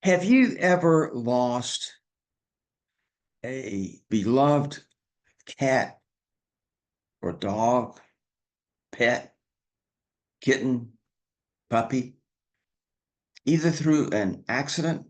Have you ever lost a beloved cat or dog, pet, kitten, puppy, either through an accident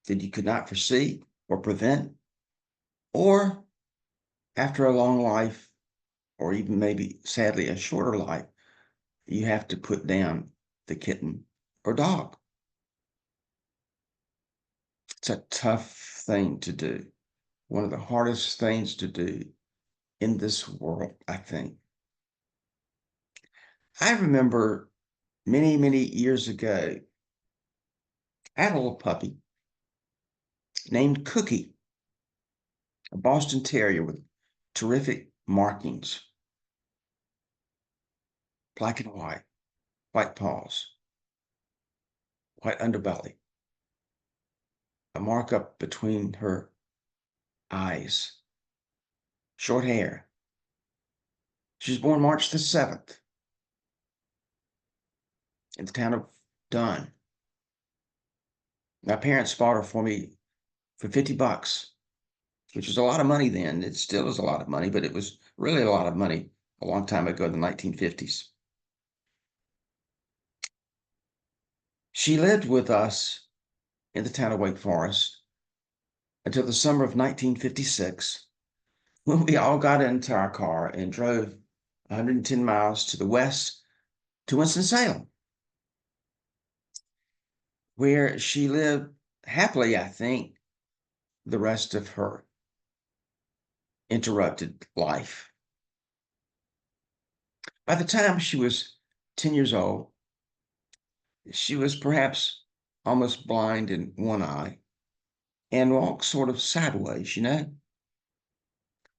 that you could not foresee or prevent, or after a long life, or even maybe sadly a shorter life, you have to put down the kitten or dog? It's a tough thing to do. One of the hardest things to do in this world, I think. I remember many, many years ago, I had a little puppy named Cookie, a Boston Terrier with terrific markings, black and white paws, white underbelly, a mark up between her eyes, short hair. She was born March the 7th in the town of Dunn. My parents bought her for me for $50, which was a lot of money then. It still is a lot of money, but it was really a lot of money a long time ago in the 1950s. She lived with us in the town of Wake Forest until the summer of 1956, when we all got into our car and drove 110 miles to the west to Winston-Salem, where she lived happily, I think, the rest of her interrupted life. By the time she was 10 years old, she was perhaps almost blind in one eye and walked sort of sideways,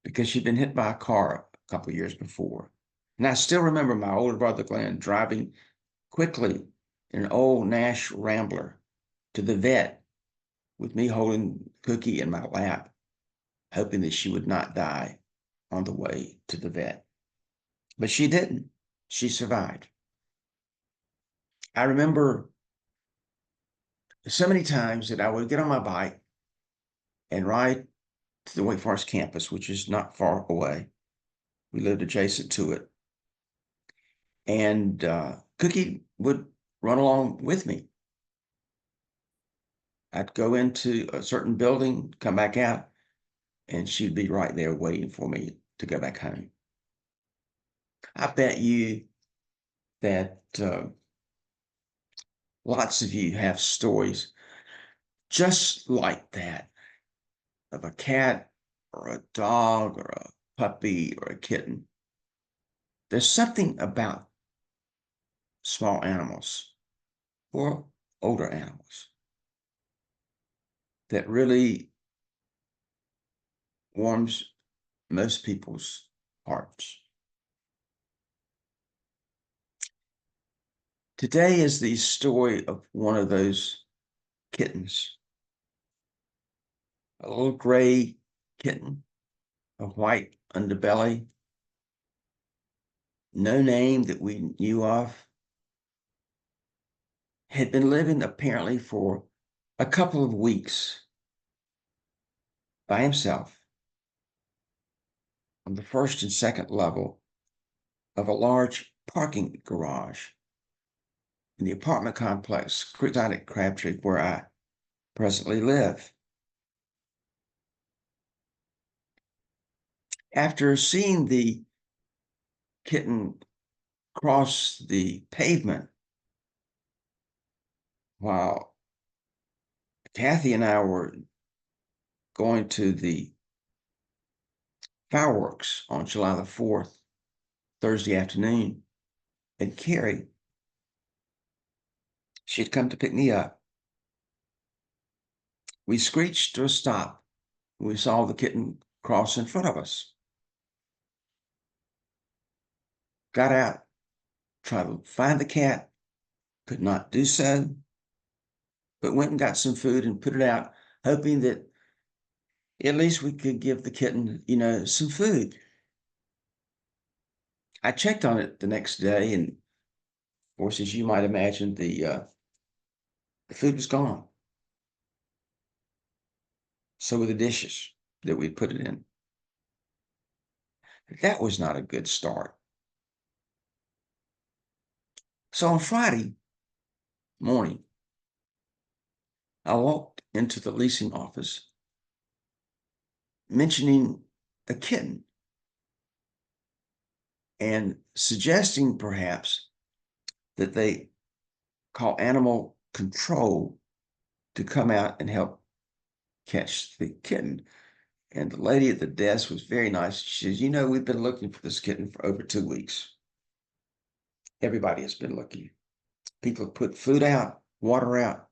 because she'd been hit by a car a couple of years before. And I still remember my older brother Glenn driving quickly in an old Nash Rambler to the vet with me holding Cookie in my lap, hoping that she would not die on the way to the vet. But she didn't. She survived. I remember so many times that I would get on my bike and ride to the Wake Forest campus, which is not far away. We lived adjacent to it. And Cookie would run along with me. I'd go into a certain building, come back out, and she'd be right there waiting for me to go back home. I bet you that lots of you have stories just like that of a cat or a dog or a puppy or a kitten. There's something about small animals or older animals that really warms most people's hearts. Today is the story of one of those kittens, a little gray kitten, a white underbelly, no name that we knew of, had been living apparently for a couple of weeks by himself on the first and second level of a large parking garage in the apartment complex, Exotic Crabtree, where I presently live. After seeing the kitten cross the pavement while Kathy and I were going to the fireworks on July the 4th, Thursday afternoon, and Carrie, she had come to pick me up. We screeched to a stop when we saw the kitten cross in front of us. Got out, tried to find the cat, could not do so, but went and got some food and put it out, hoping that at least we could give the kitten, some food. I checked on it the next day, and of course, as you might imagine, the The food was gone. So were the dishes that we put it in. That was not a good start. So on Friday morning, I walked into the leasing office mentioning a kitten and suggesting perhaps that they call animal control to come out and help catch the kitten. And the lady at the desk was very nice. She says, we've been looking for this kitten for over 2 weeks. Everybody has been looking. People have put food out, water out.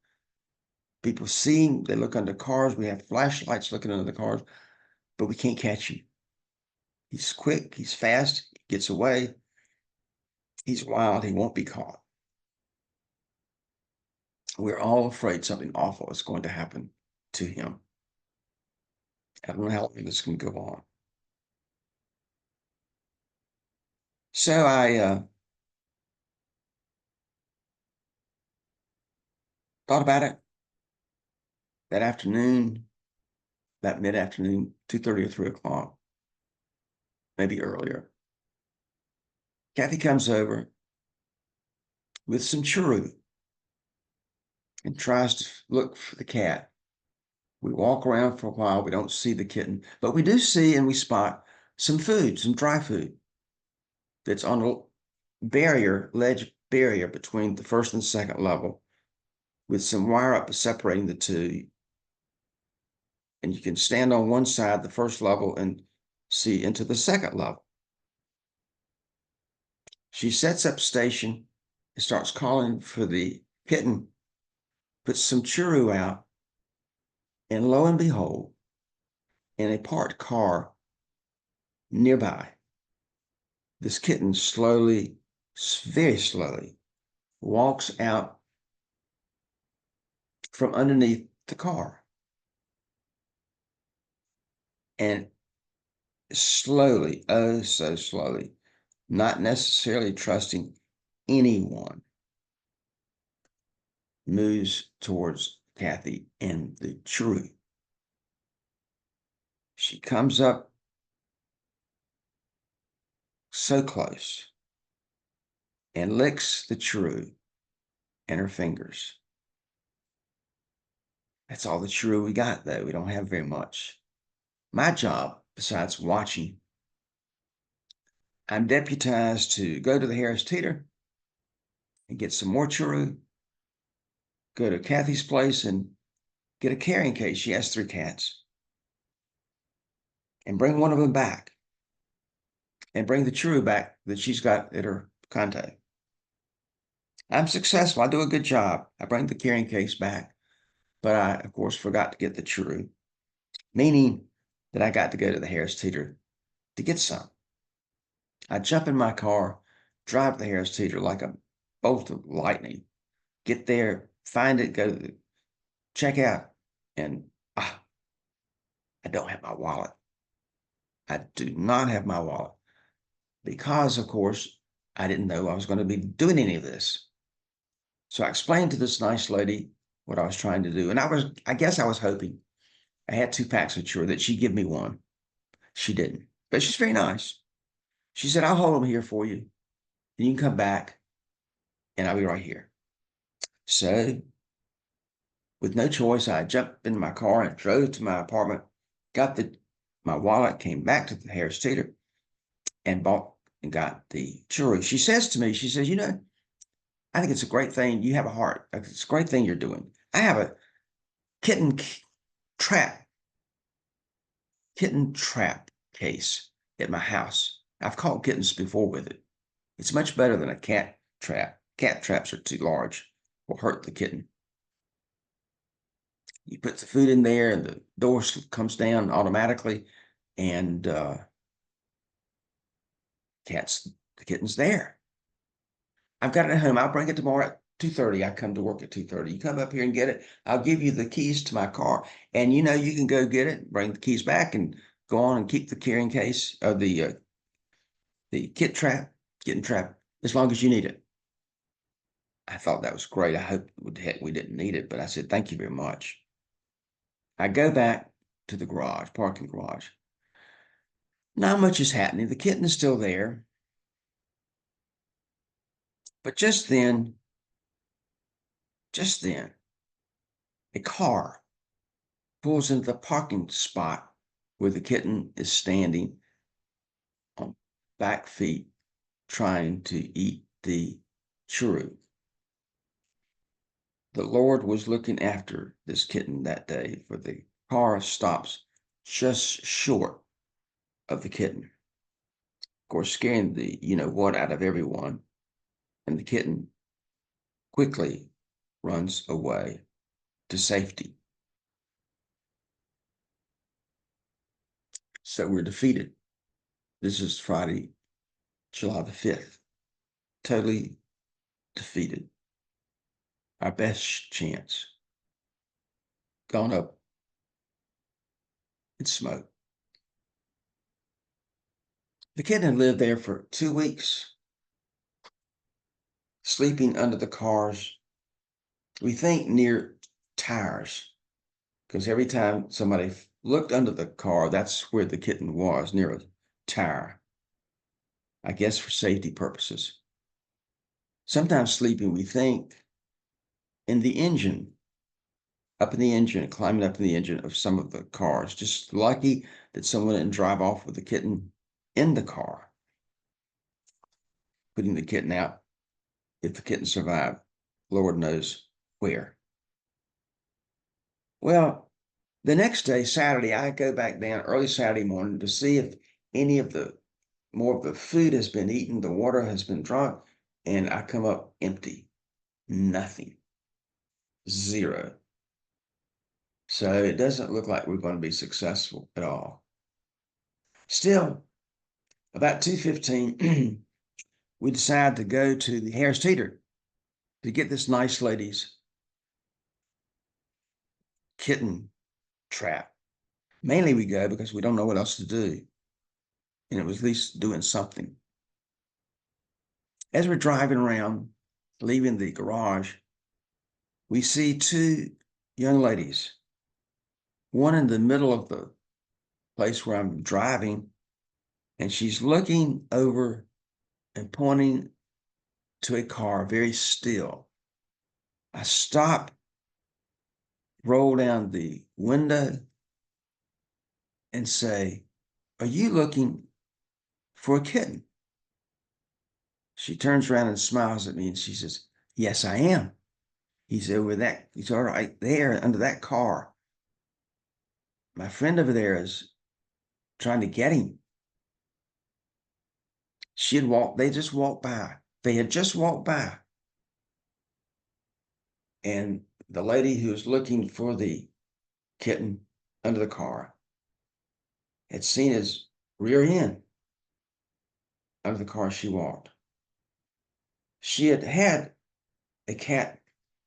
People see him, they look under cars. We have flashlights looking under the cars, but we can't catch him. He's quick, he's fast, he gets away. He's wild, he won't be caught. We're all afraid something awful is going to happen to him. I don't know how long this can go on. So I thought about it that afternoon, that mid-afternoon, 2:30 or 3 o'clock, maybe earlier. Kathy comes over with some churu and tries to look for the cat. We walk around for a while. We don't see the kitten, but we do see and we spot some food, some dry food that's on a ledge barrier between the first and second level with some wire up separating the two. And you can stand on one side, the first level, and see into the second level. She sets up station and starts calling for the kitten, puts some churu out, and lo and behold, in a parked car nearby, this kitten slowly, very slowly, walks out from underneath the car. And slowly, oh, so slowly, not necessarily trusting anyone, moves towards Kathy and the churu. She comes up so close and licks the churu and her fingers. That's all the churu we got, though. We don't have very much. My job, besides watching, I'm deputized to go to the Harris Teeter and get some more churu, go to Kathy's place and get a carrying case. She has 3 cats. And bring one of them back. And bring the churu back that she's got at her contact. I'm successful. I do a good job. I bring the carrying case back. But I, of course, forgot to get the churu, meaning that I got to go to the Harris Teeter to get some. I jump in my car, drive to the Harris Teeter like a bolt of lightning, get there, find it, go to the checkout, and I don't have my wallet. I do not have my wallet because, of course, I didn't know I was going to be doing any of this. So I explained to this nice lady what I was trying to do. And I guess I was hoping I had 2 packs of churu that she'd give me one. She didn't, but she's very nice. She said, I'll hold them here for you. And you can come back and I'll be right here. So with no choice, I jumped in my car and drove to my apartment, got my wallet, came back to the Harris Teeter and bought and got the churu. She says to me, she says, I think it's a great thing. You have a heart. It's a great thing you're doing. I have a kitten trap case at my house. I've caught kittens before with it. It's much better than a cat trap. Cat traps are too large, will hurt the kitten. You put the food in there and the door comes down automatically and the kitten's there. I've got it at home. I'll bring it tomorrow at 2:30. I come to work at 2:30. You come up here and get it. I'll give you the keys to my car. And you can go get it, bring the keys back and go on and keep the carrying case of the kitten trap, as long as you need it. I thought that was great. I hope heck we didn't need it, but I said, thank you very much. I go back to the garage, parking garage. Not much is happening. The kitten is still there. But just then, a car pulls into the parking spot where the kitten is standing on back feet trying to eat the churro. The Lord was looking after this kitten that day, for the car stops just short of the kitten. Of course, scaring the what out of everyone, and the kitten quickly runs away to safety. So we're defeated. This is Friday, July the 5th. Totally defeated. Our best chance gone up in smoke. The kitten had lived there for 2 weeks, sleeping under the cars, we think near tires, because every time somebody looked under the car, that's where the kitten was, near a tire, I guess for safety purposes. Sometimes sleeping, we think, in the engine, up in the engine, climbing up in the engine of some of the cars. Just lucky that someone didn't drive off with the kitten in the car, putting the kitten out. If the kitten survived, Lord knows where. Well, the next day, Saturday, I go back down early Saturday morning to see if any of the more of the food has been eaten, the water has been drunk, and I come up empty. Nothing. Zero. So it doesn't look like we're going to be successful at all. Still, about 2:15, we decide to go to the Harris Teeter to get this nice lady's kitten trap. Mainly we go because we don't know what else to do. And it was at least doing something. As we're driving around, leaving the garage, we see two young ladies, one in the middle of the place where I'm driving, and she's looking over and pointing to a car very still. I stop, roll down the window, and say, "Are you looking for a kitten?" She turns around and smiles at me and she says, "Yes, I am." He's over that, he's all right there under that car. My friend over there is trying to get him. They just walked by. They had just walked by. And the lady who was looking for the kitten under the car had seen his rear end under the car she walked. She had had a cat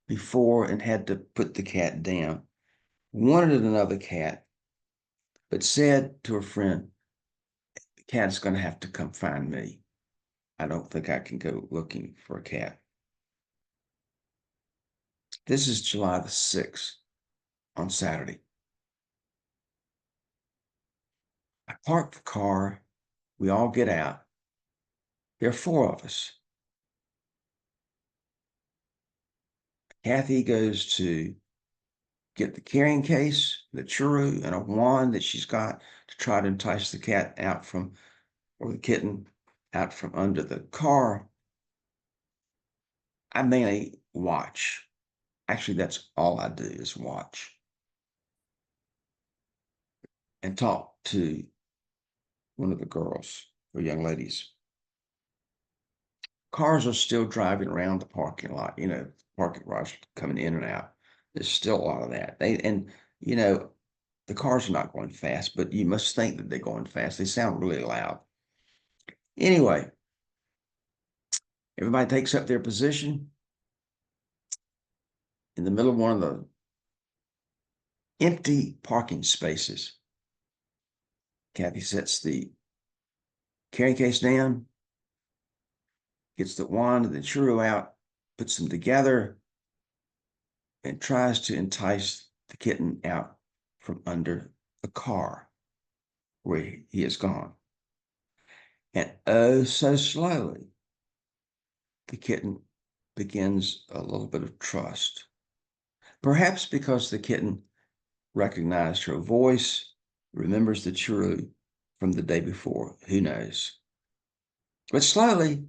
before and had to put the cat down, wanted another cat, but said to her friend, "The cat is going to have to come find me. I don't think I can go looking for a cat." This is July the 6th on Saturday. I park the car. We all get out. There are four of us. Kathy goes to get the carrying case, the churro, and a wand that she's got to try to entice the cat out from, or the kitten out from under the car. I mainly watch. Actually, that's all I do is watch and talk to one of the girls or young ladies. Cars are still driving around the parking lot, parking garage coming in and out. There's still a lot of that. The cars are not going fast, but you must think that they're going fast. They sound really loud. Anyway, everybody takes up their position in the middle of one of the empty parking spaces. Kathy sets the carrying case down, gets the wand and the churro out, puts them together, and tries to entice the kitten out from under the car where he has gone. And oh, so slowly, the kitten begins a little bit of trust. Perhaps because the kitten recognized her voice, remembers the churu from the day before, who knows? But slowly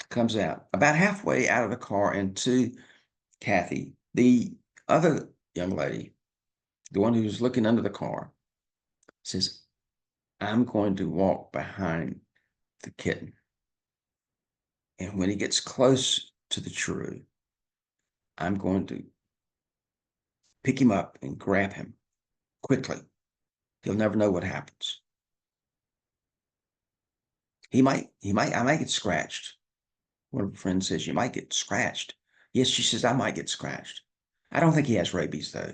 comes out, about halfway out of the car, and to Kathy, the other young lady, the one who's looking under the car, says, I'm going to walk behind the kitten. And when he gets close to the churu, I'm going to pick him up and grab him quickly. He'll never know what happens. I might get scratched. One of her friends says, you might get scratched. Yes, she says, I might get scratched. I don't think he has rabies, though.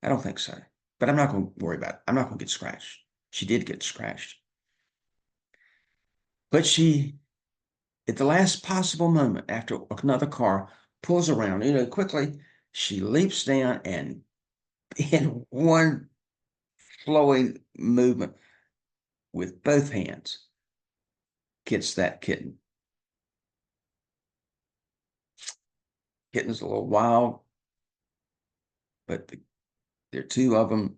I don't think so. But I'm not going to worry about it. I'm not going to get scratched. She did get scratched. But she, at the last possible moment, after another car pulls around, quickly, she leaps down and in one flowing movement with both hands gets that kitten. Kitten's a little wild, but there are two of them.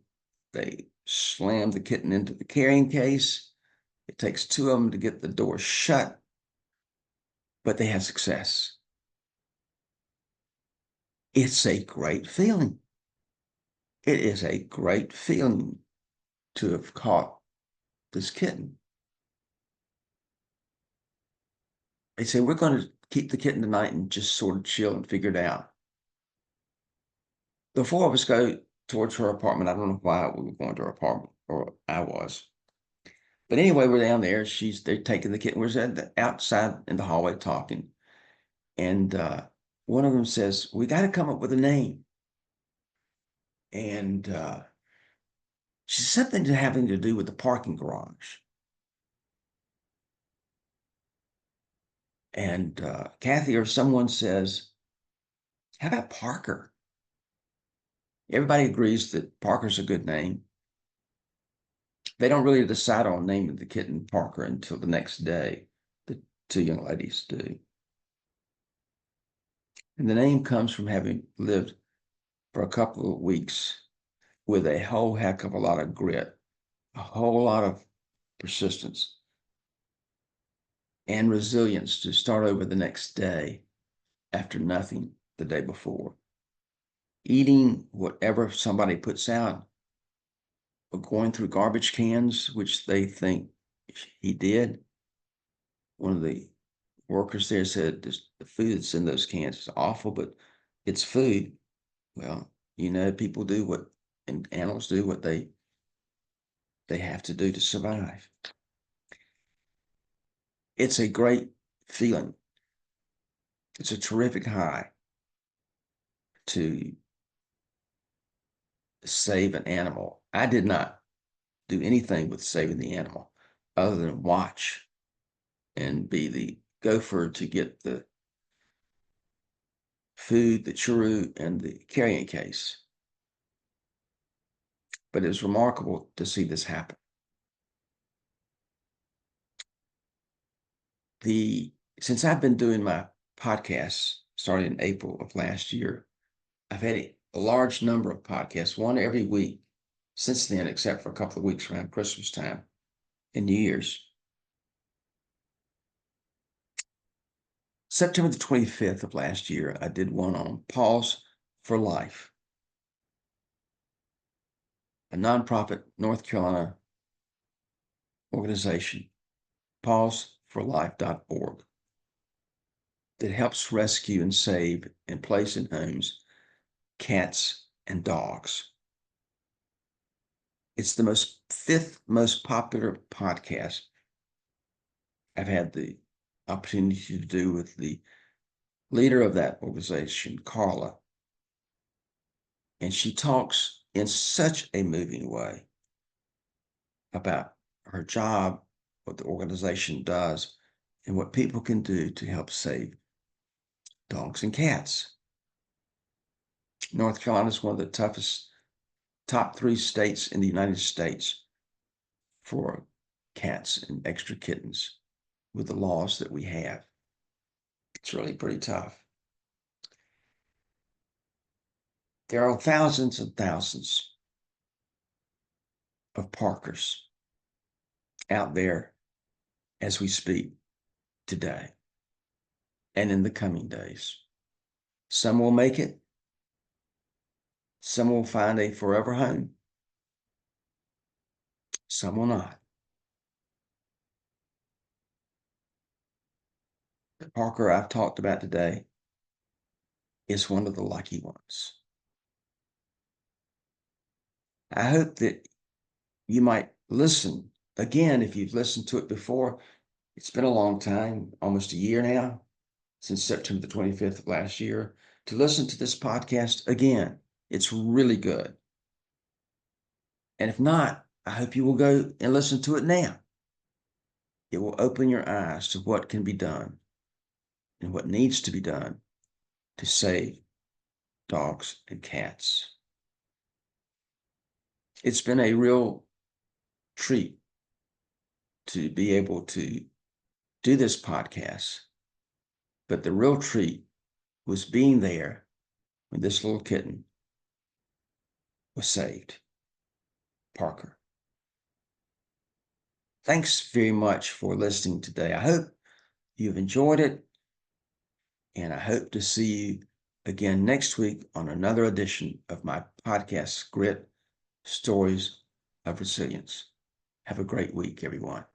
They slam the kitten into the carrying case. It takes two of them to get the door shut, but they have success. It's a great feeling. It is a great feeling to have caught this kitten. They say, we're going to keep the kitten tonight and just sort of chill and figure it out. The four of us go towards her apartment. I don't know why we were going to her apartment, or I was. But anyway, we're down there. They're taking the kitten. We're outside in the hallway talking. And one of them says, we got to come up with a name. And she said something having to do with the parking garage. And Kathy or someone says, how about Parker? Everybody agrees that Parker's a good name. They don't really decide on naming the kitten Parker until the next day. The two young ladies do. And the name comes from having lived for a couple of weeks with a whole heck of a lot of grit, a whole lot of persistence and resilience to start over the next day after nothing the day before. Eating whatever somebody puts out, or going through garbage cans, which they think he did. One of the workers there said, the food that's in those cans is awful, but it's food. Well, people do what, and animals do what they have to do to survive. It's a great feeling. It's a terrific high to save an animal. I did not do anything with saving the animal other than watch and be the gopher to get the food, the churu, and the carrying case. But it was remarkable to see this happen. Since I've been doing my podcasts starting in April of last year, I've had a large number of podcasts, one every week since then, except for a couple of weeks around Christmas time and New Year's. September the 25th of last year, I did one on Pause for Life, a nonprofit North Carolina organization, pauseforlife.org, that helps rescue and save and place in homes cats and dogs. It's the fifth most popular podcast I've had the opportunity to do with the leader of that organization, Carla. And she talks in such a moving way about her job, what the organization does, and what people can do to help save dogs and cats. North Carolina is one of the toughest top 3 states in the United States for cats and extra kittens with the laws that we have. It's really pretty tough. There are thousands and thousands of Parkers out there as we speak today and in the coming days. Some will make it. Some will find a forever home. Some will not. The Parker I've talked about today is one of the lucky ones. I hope that you might listen again. If you've listened to it before, it's been a long time, almost a year now, since September the 25th of last year, to listen to this podcast again. It's really good. And if not, I hope you will go and listen to it now. It will open your eyes to what can be done and what needs to be done to save dogs and cats. It's been a real treat to be able to do this podcast, but the real treat was being there when this little kitten was saved. Parker. Thanks very much for listening today. I hope you've enjoyed it, and I hope to see you again next week on another edition of my podcast, Grit Stories of Resilience. Have a great week, everyone.